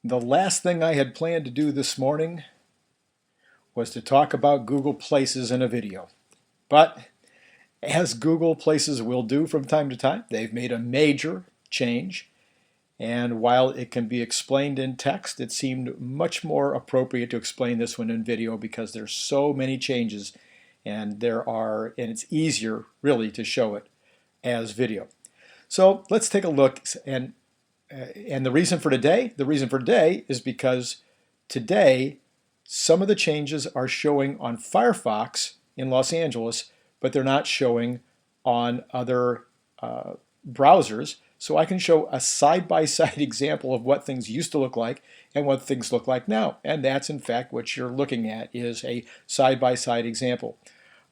The last thing I had planned to do this morning was to talk about Google Places in a video. But as Google Places will do from time to time, they've made a major change. And while it can be explained in text, it seemed much more appropriate to explain this one in video because there's so many changes and it's easier really to show it as video. So let's take a look. And the reason for today is because today some of the changes are showing on Firefox in Los Angeles, but they're not showing on other browsers. So I can show a side-by-side example of what things used to look like and what things look like now. And that's in fact what you're looking at, is a side-by-side example.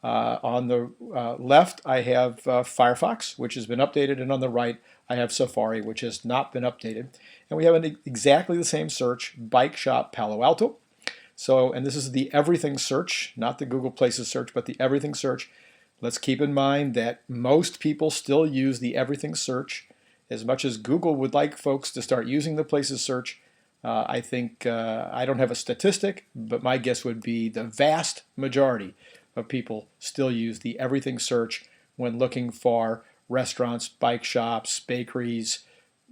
On the left I have Firefox, which has been updated, and on the right I have Safari, which has not been updated. And we have exactly the same search, Bike Shop Palo Alto. So, and this is the everything search, not the Google Places search, but the everything search. Let's keep in mind that most people still use the everything search. As much as Google would like folks to start using the Places search, I think, I don't have a statistic, but my guess would be the vast majority of people still use the everything search when looking for restaurants, bike shops, bakeries,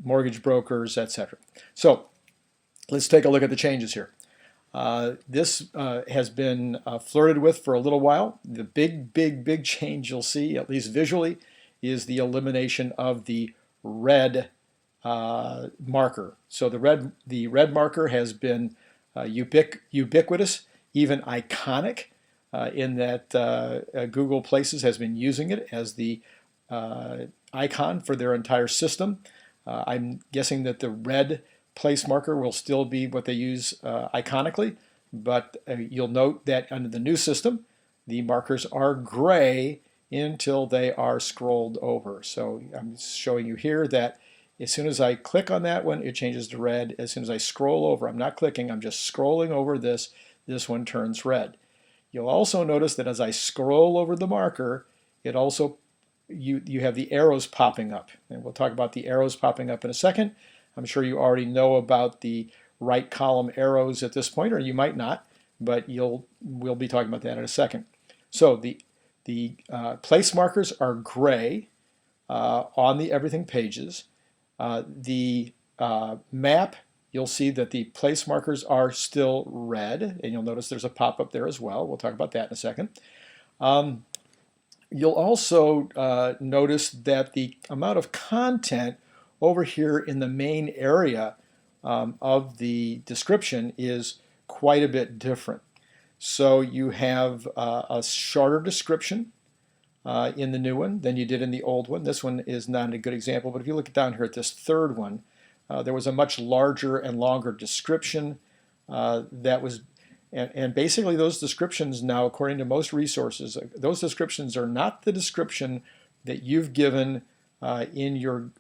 mortgage brokers, etc. So let's take a look at the changes here. This has been flirted with for a little while. The big change you'll see, at least visually, is the elimination of the red marker. So the red marker has been ubiquitous, even iconic, in that Google Places has been using it as the icon for their entire system. I'm guessing that the red place marker will still be what they use iconically, but you'll note that under the new system, the markers are gray until they are scrolled over. So I'm showing you here that as soon as I click on that one, it changes to red. As soon as I scroll over, I'm not clicking, I'm just scrolling over this one turns red. You'll also notice that as I scroll over the marker, it also, you have the arrows popping up. And we'll talk about the arrows popping up in a second. I'm sure you already know about the right column arrows at this point, or you might not, but we'll be talking about that in a second. So the place markers are gray on the everything pages. The map, you'll see that the place markers are still red, and you'll notice there's a pop-up there as well. We'll talk about that in a second. You'll also notice that the amount of content over here in the main area of the description is quite a bit different. So you have a shorter description in the new one than you did in the old one. This one is not a good example, but if you look down here at this third one, there was a much larger and longer description that was, and basically those descriptions now, according to most resources, those descriptions are not the description that you've given in your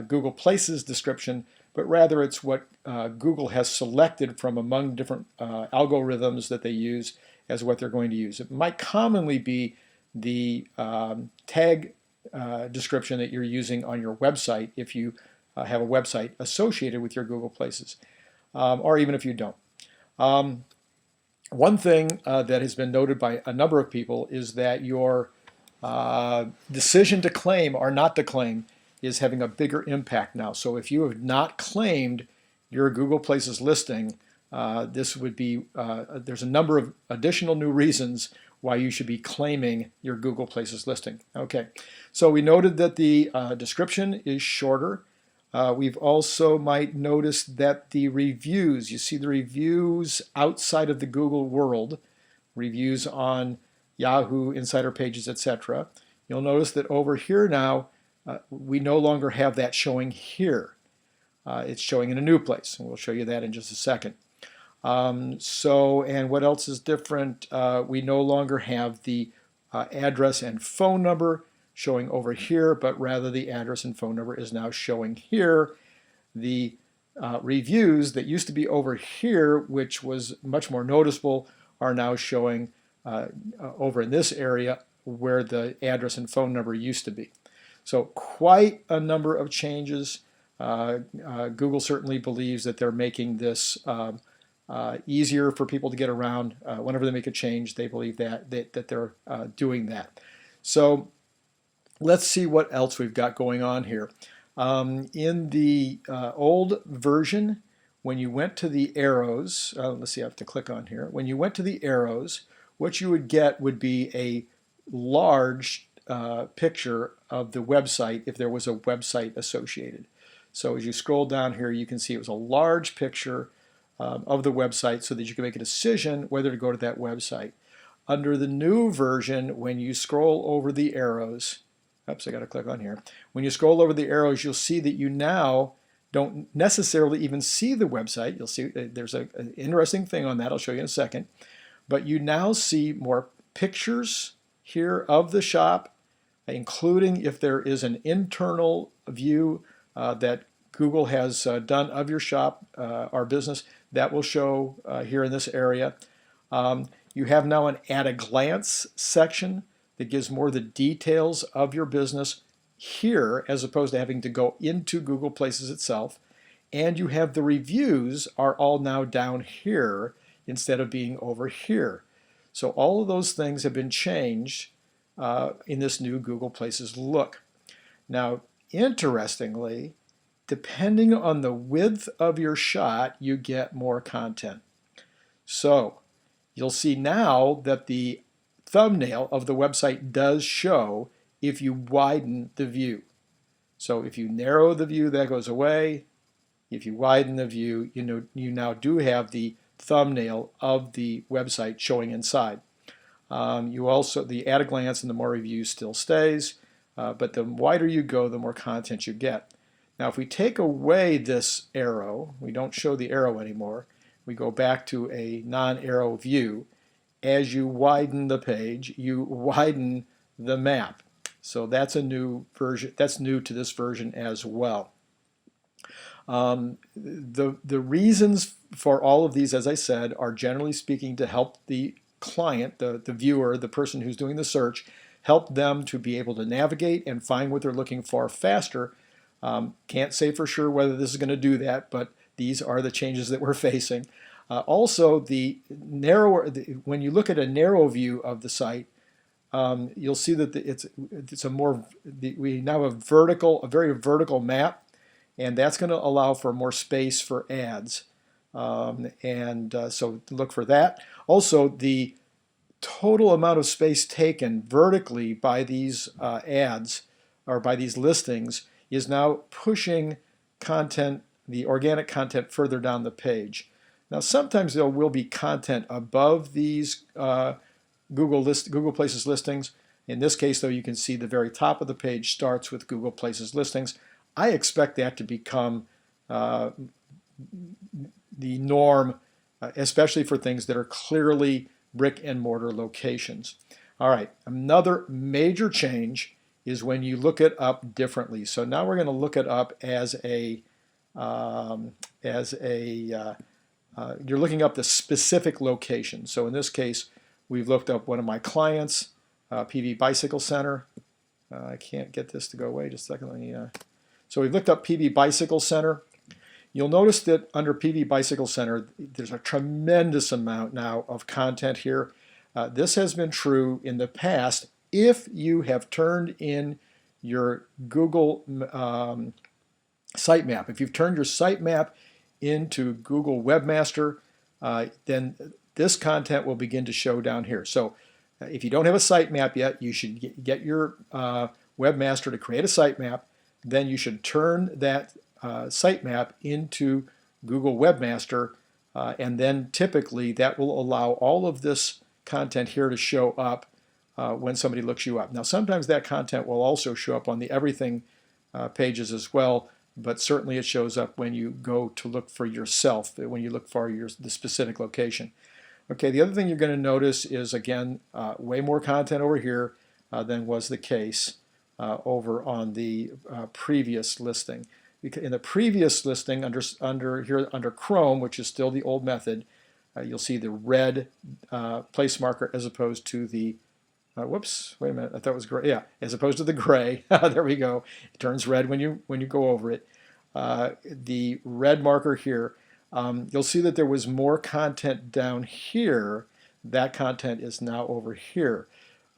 Google Places description, but rather it's what Google has selected from among different algorithms that they use as what they're going to use. It might commonly be the tag description that you're using on your website if you have a website associated with your Google Places, or even if you don't. One thing that has been noted by a number of people is that your decision to claim or not to claim is having a bigger impact now. So if you have not claimed your Google Places listing, this would be, there's a number of additional new reasons why you should be claiming your Google Places listing. Okay, so we noted that the description is shorter. We've also might notice that the reviews, you see the reviews outside of the Google world, reviews on Yahoo, Insider Pages, etc. You'll notice that over here now, we no longer have that showing here. It's showing in a new place, and we'll show you that in just a second. And what else is different? We no longer have the address and phone number showing over here, but rather the address and phone number is now showing here. The reviews that used to be over here, which was much more noticeable, are now showing over in this area where the address and phone number used to be. So quite a number of changes. Google certainly believes that they're making this easier for people to get around. Whenever they make a change, they believe that they're doing that. So let's see what else we've got going on here. In the old version, when you went to the arrows, let's see, I have to click on here. When you went to the arrows, what you would get would be a large picture of the website if there was a website associated. So as you scroll down here, you can see it was a large picture of the website so that you can make a decision whether to go to that website. Under the new version, when you scroll over the arrows, oops, I got to click on here. When you scroll over the arrows, you'll see that you now don't necessarily even see the website. You'll see there's an interesting thing on that. I'll show you in a second. But you now see more pictures here of the shop, including if there is an internal view that Google has done of your shop or business, that will show here in this area. You have now an at a glance section that gives more of the details of your business here as opposed to having to go into Google Places itself. And you have the reviews are all now down here instead of being over here. So all of those things have been changed in this new Google Places look. Now, interestingly, depending on the width of your shot, you get more content. So you'll see now that the thumbnail of the website does show if you widen the view. So if you narrow the view, that goes away. If you widen the view, you now do have the thumbnail of the website showing inside. You also, the at a glance and the more reviews still stays, but the wider you go, the more content you get. Now if we take away this arrow, we don't show the arrow anymore, we go back to a non-arrow view. As you widen the page, you widen the map. So that's a new version, that's new to this version as well. The reasons for all of these, as I said, are generally speaking to help the client, the viewer, the person who's doing the search, help them to be able to navigate and find what they're looking for faster. Can't say for sure whether this is going to do that, but these are the changes that we're facing. Also, when you look at a narrow view of the site, you'll see that we now have a very vertical map, and that's going to allow for more space for ads. So look for that. Also, the total amount of space taken vertically by these ads or by these listings is now pushing content, the organic content, further down the page. Now, sometimes there will be content above these Google Places listings. In this case, though, you can see the very top of the page starts with Google Places listings. I expect that to become the norm, especially for things that are clearly brick and mortar locations. All right, another major change is when you look it up differently. So now we're going to look it up as you're looking up the specific location. So in this case, we've looked up one of my clients, PV Bicycle Center. I can't get this to go away. Just a second. So we've looked up PV Bicycle Center. You'll notice that under PV Bicycle Center, there's a tremendous amount now of content here. This has been true in the past if you have turned in your Google sitemap. If you've turned your sitemap into Google Webmaster, then this content will begin to show down here. So if you don't have a sitemap yet, you should get your Webmaster to create a sitemap. Then you should turn that sitemap into Google Webmaster, and then typically that will allow all of this content here to show up when somebody looks you up. Now sometimes that content will also show up on the everything pages as well, but certainly it shows up when you go to look for yourself, when you look for the specific location. Okay, the other thing you're going to notice is, again, way more content over here than was the case over on the previous listing. In the previous listing, under Chrome, which is still the old method, you'll see the red place marker as opposed to the whoops, wait a minute, I thought it was gray. Yeah, as opposed to the gray. There we go. It turns red when you go over it. the red marker here, you'll see that there was more content down here. That content is now over here.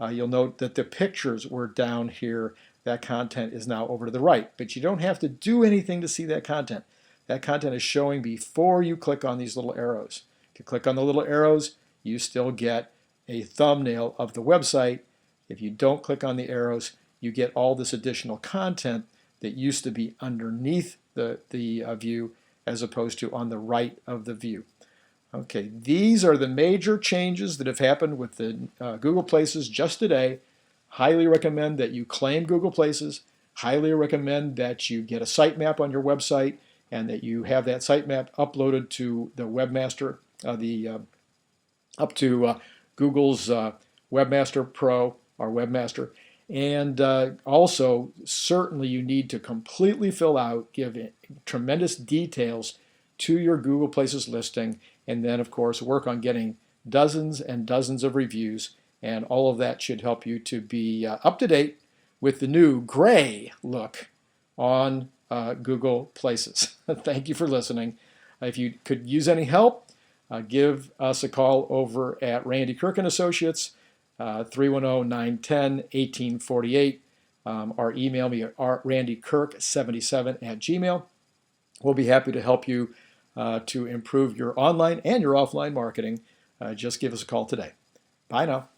You'll note that the pictures were down here. That content is now over to the right. But you don't have to do anything to see that content. That content is showing before you click on these little arrows. If you click on the little arrows, you still get a thumbnail of the website. If you don't click on the arrows, you get all this additional content that used to be underneath the view as opposed to on the right of the view. Okay, these are the major changes that have happened with the Google Places just today. Highly recommend that you claim Google Places. Highly recommend that you get a sitemap on your website and that you have that sitemap uploaded to the Webmaster, up to Google's Webmaster Pro or Webmaster. And also, certainly you need to completely fill out, give tremendous details to your Google Places listing, and then, of course, work on getting dozens and dozens of reviews. And all of that should help you to be up to date with the new gray look on Google Places. Thank you for listening. If you could use any help, give us a call over at Randy Kirk and Associates, 310-910-1848, or email me at randykirk77@gmail. We'll be happy to help you to improve your online and your offline marketing. Just give us a call today. Bye now.